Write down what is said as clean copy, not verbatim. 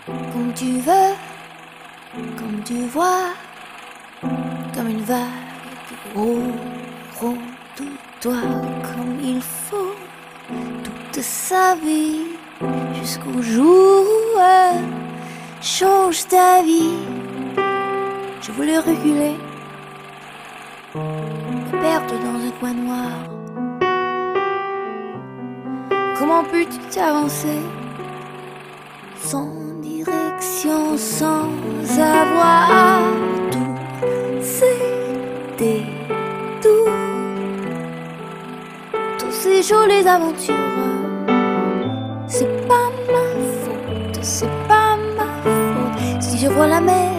Comme tu veux, comme tu vois, comme une vague qui roule tout toi comme il faut, toute sa vie, jusqu'au jour où elle change ta vie. Je voulais reculer, me perdre dans un coin noir. Comment peux-tu t'avancer sans direction, sans avoir tout? C'était tout. Tous ces jolies aventures, c'est pas ma faute, c'est pas ma faute. Si je vois la mer